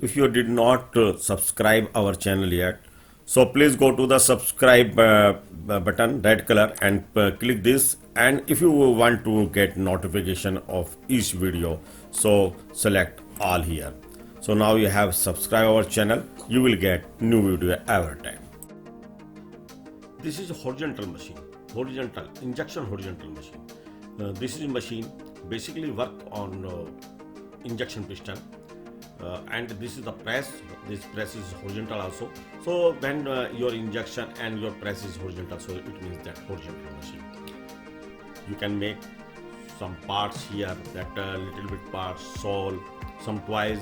If you did not subscribe our channel yet, so please go to the subscribe button, red color, and click this. And if you want to get notification of each video, so select all here. So now you have subscribed our channel, you will get new video every time. This is a horizontal machine, horizontal injection horizontal machine. This is a machine basically work on injection piston, and this is the press. This press is horizontal also. So when your injection and your press is horizontal, so it means that horizontal machine. You can make some parts here, that little bit parts, sole, some toys,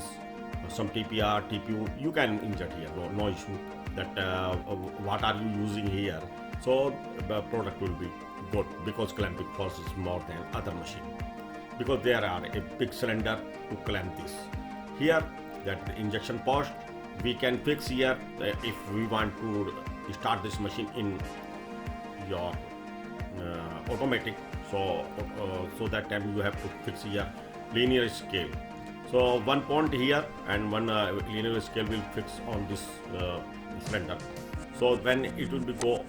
some TPR, TPU. You can inject here, no issue. That what are you using here? So the product will be good because clamping force is more than other machine, because there are a big cylinder to clamp this. Here that injection post we can fix here if we want to start this machine in your automatic. So that time you have to fix here linear scale. So one point here and one linear scale will fix on this cylinder. So when it will be go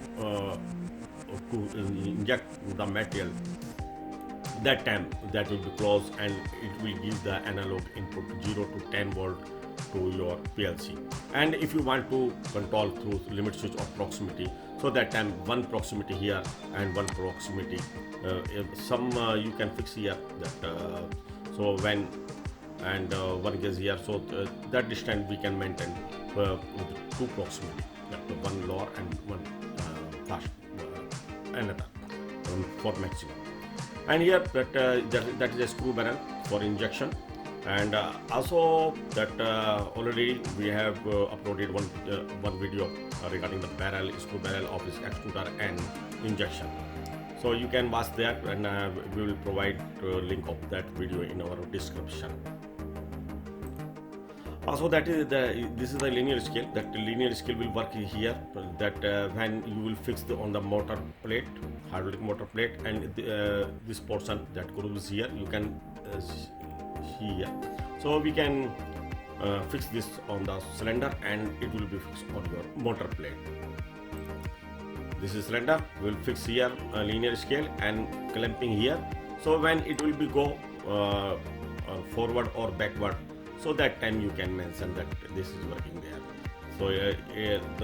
to inject the material, that time that will be closed and it will give the analog input 0 to 10 volt to your PLC. And if you want to control through limit switch or proximity, so that time one proximity here and one proximity, some you can fix here that so when and one is here, so that distance we can maintain with two proximity, that one lower and one fast another for maximum. And here that is a screw barrel for injection. And also that already we have uploaded one video regarding the barrel, screw barrel of this extruder and injection. So you can watch that, and we will provide link of that video in our description. Also, this is the linear scale. That linear scale will work here. That when you will fix on the motor plate, hydraulic motor plate, and this portion that grooves here, you can see here. So we can fix this on the cylinder, and it will be fixed on your motor plate. This is cylinder. We will fix here linear scale and clamping here. So when it will be go forward or backward, so that time you can mention that this is working there. So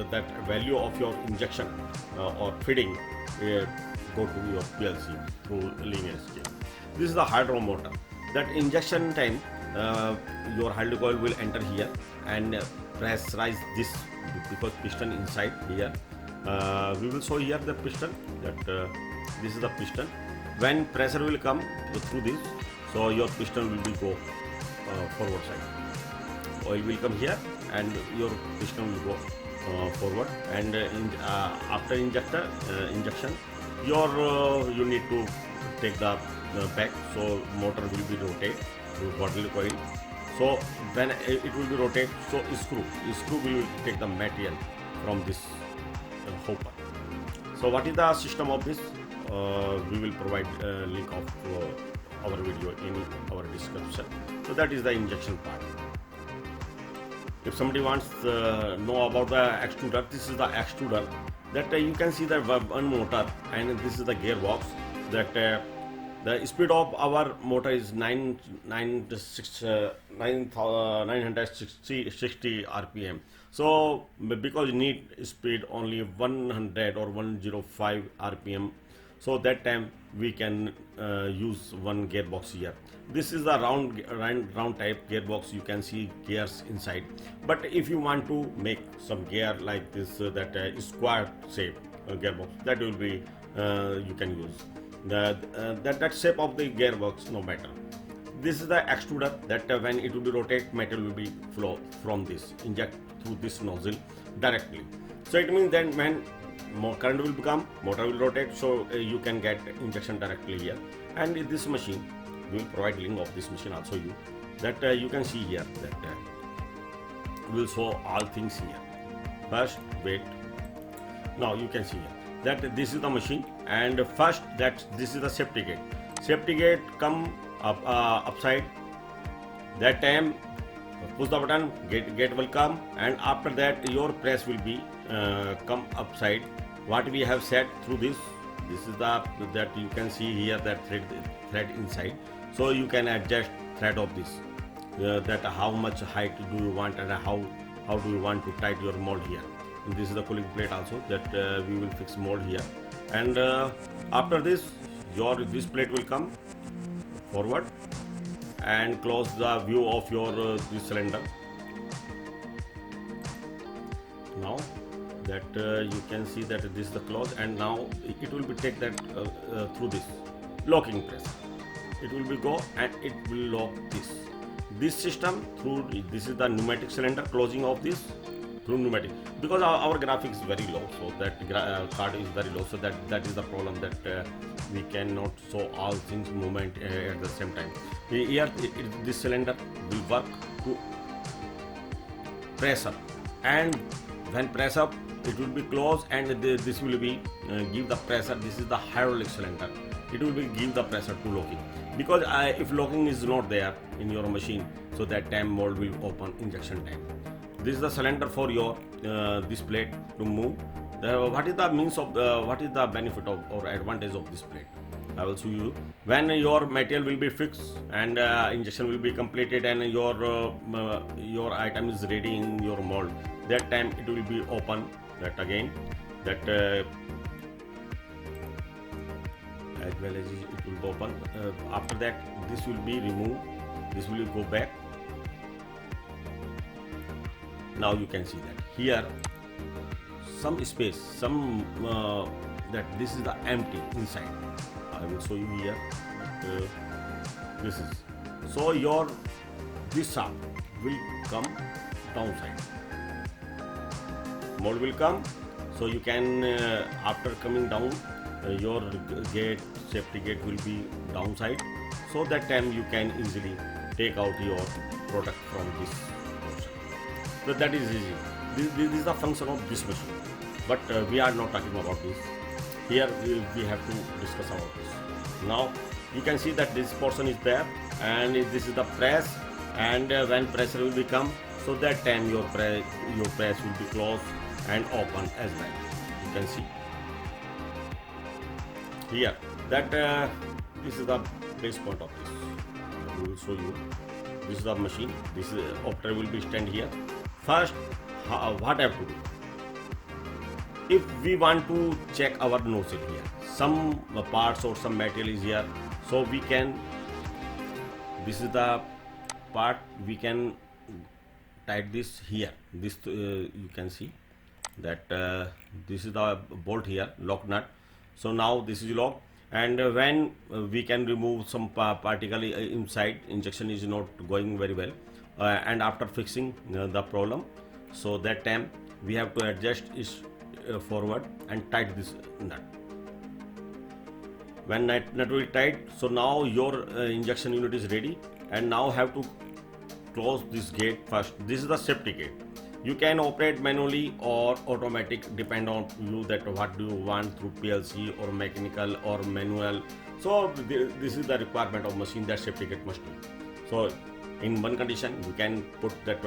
that value of your injection or feeding go to your PLC through linear scale. This is the hydro motor. That injection time your hydraulic oil will enter here and pressurize this, because piston inside here. We will show here the piston, that this is the piston. When pressure will come through this, so your piston will be go forward side. Oil will come here and your piston will go forward. And after injection, you need to take the back. So motor will be rotate to bottle coil. So when it will be rotate, so screw will take the material from this hopper. So what is the system of this? We will provide a link of our video in our description. So that is the injection part. If somebody wants to know about the extruder, this is the extruder. That you can see the one motor, and this is the gearbox. That the speed of our motor is 960 RPM. So because you need speed only 100 or 105 RPM, so that time we can use one gearbox here. This is the round type gearbox. You can see gears inside. But if you want to make some gear like this, that square shape gearbox, that will be you can use that shape of the gearbox, no matter. This is the extruder, that when it will be rotate, metal will be flow from this, inject through this nozzle directly. So it means then when more current will become, motor will rotate, so you can get injection directly here. And in this machine, we will provide link of this machine also you, that you can see here, that we will show all things here. First, wait. Now you can see here that this is the machine, and first that this is the safety gate. Safety gate come up upside. That time push the button, get will come, and after that your press will be come upside. What we have set through this is the that you can see here that thread inside. So you can adjust thread of this, that how much height do you want and how do you want to tight your mold here. And this is the cooling plate also that we will fix mold here. And after this, this plate will come forward and close the view of your this cylinder. Now that you can see that this is the close, and now it will be take that through this locking press. It will be go and it will lock this system through. This is the pneumatic cylinder closing of this through pneumatic, because our graphics is very low, so that card is very low, so that is the problem, that we cannot show all things movement at the same time. Here this cylinder will work to press up, and when press up it will be closed, and this will be give the pressure. This is the hydraulic cylinder. It will be give the pressure to locking, because if locking is not there in your machine, so that time mold will open injection time. This is the cylinder for your this plate to move. What is the means of what is the benefit of or advantage of this plate? I will show you. When your material will be fixed and injection will be completed and your item is ready in your mold, that time it will be open. That again, that as well as it will be open. After that, this will be removed. This will go back. Now you can see that here some space, some that this is the empty inside. I will show you here. This is so your this shaft will come downside. Mold will come, so you can after coming down your gate, safety gate will be downside, so that time you can easily take out your product from this portion. So that is easy. This is the function of this machine, but we are not talking about this. Here we have to discuss about this. Now you can see that this portion is there, and this is the press, and when pressure will become, so that time your press will be closed and open as well. You can see here that this is the base point of this. We will show you. This is the machine. This operator will be stand here. First, what I have to do? If we want to check our nozzle here, some parts or some material is here, so we can. This is the part we can tight this here. This you can see that this is the bolt here, lock nut. So now this is locked, and when we can remove some particle inside, injection is not going very well, and after fixing the problem, so that time we have to adjust is forward and tight this nut. When nut will tight, so now your injection unit is ready, and now have to close this gate first. This is the safety gate. You can operate manually or automatic, depend on you that what do you want through PLC or mechanical or manual. So this is the requirement of machine, that safety gate must be. So in one condition you can put that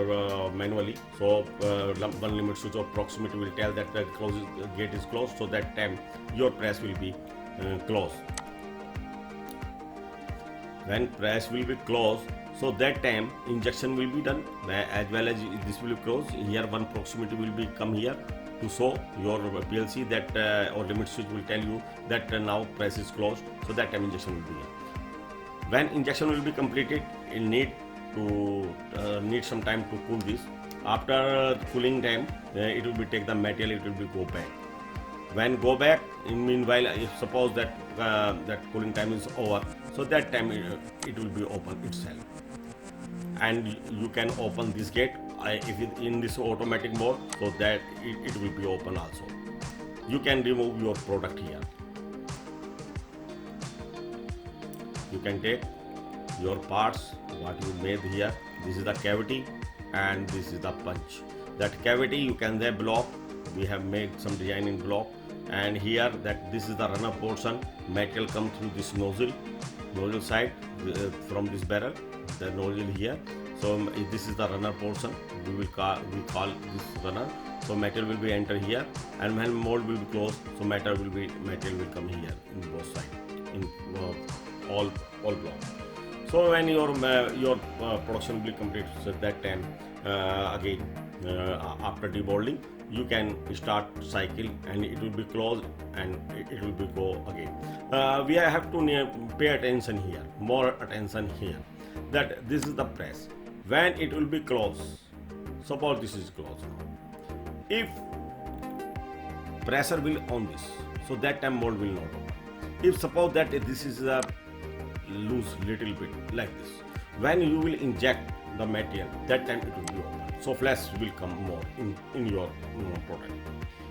manually. So one limit switch of proximity will tell that the gate is closed, so that time your press will be closed. When press will be closed, so that time injection will be done, as well as this will be closed. Here one proximity will be come here to show your PLC that or limit switch will tell you that now press is closed, so that time injection will be here. When injection will be completed, it need some time to cool this. After cooling time, it will be take the material, it will be go back. When go back, in meanwhile, if suppose that that cooling time is over, so that time it will be open itself, and you can open this gate if it in this automatic mode, so that it will be open also. You can remove your product here. You can take your parts what you made here. This is the cavity and this is the punch. That cavity you can there block. We have made some design in block, and here that this is the runner portion. Material come through this nozzle side from this barrel, the nozzle here. So this is the runner portion. We call this runner. So material will be enter here, and when mold will be closed, so material will come here in both sides in all blocks. So when your production will be complete, so that time again after demolding, you can start cycle and it will be closed and it will be go again. We have to pay attention here, more attention here, that this is the press. When it will be closed, suppose this is closed now. If pressure will on this, so that time mold will not open. If suppose that this is a loose little bit like this, when you will inject the material, that time it will be open. So flash will come more in your product.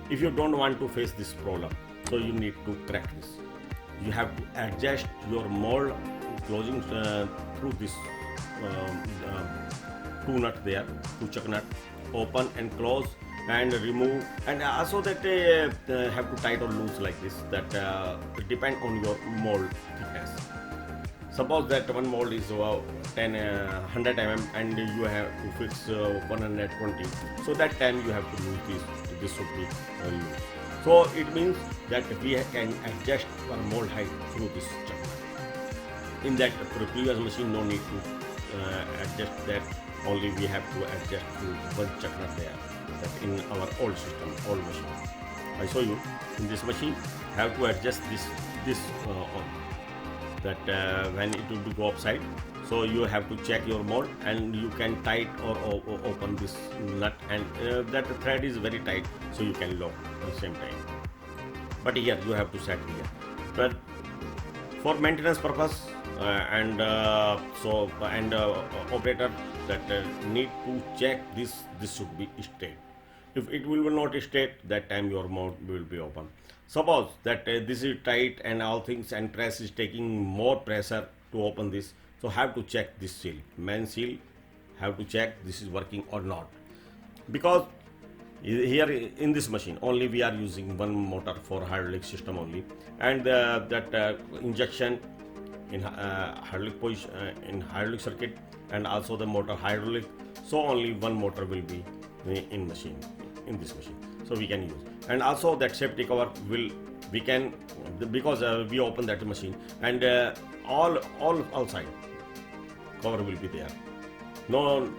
If you don't want to face this problem, so you need to crack this. You have to adjust your mold closing through this two nut there, two chuck nut, open and close and remove, and also that have to tight or loose like this, that depend on your mold thickness. Suppose that one mold is 100 mm and you have to fix 120, so that time you have to use this should be loose. So it means that we can adjust our mold height through this chuck. In that previous machine, no need to adjust that, only we have to adjust to one chuck nut there, that in our old system, old machine. I show you in this machine, have to adjust this on, that when it will go upside, so you have to check your mold and you can tight or open this nut, and that thread is very tight, so you can lock at the same time. But here you have to set here, but for maintenance purpose operator that need to check this should be straight. If it will not straight, that time your mold will be open. Suppose that this is tight and all things, and press is taking more pressure to open this, so have to check this seal, main seal, have to check this is working or not, because here in this machine only we are using one motor for hydraulic system only, and that injection in hydraulic position in hydraulic circuit, and also the motor hydraulic, so only one motor will be in this machine, so we can use. And also that safety cover we can, because we open that machine, and all outside cover will be there. No,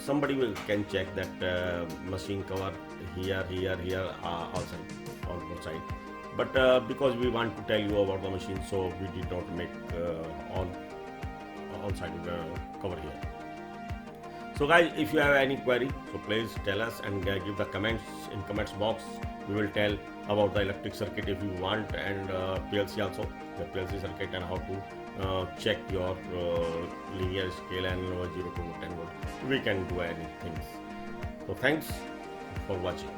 somebody can check that machine cover here outside on both side. But because we want to tell you about the machine, so we did not make on outside cover here. So guys, if you have any query, so please tell us and give the comments in comments box. We will tell about the electric circuit if you want, and PLC also, the PLC circuit, and how to check your linear scale and 0 to 10 volt. We can do anything. So thanks for watching.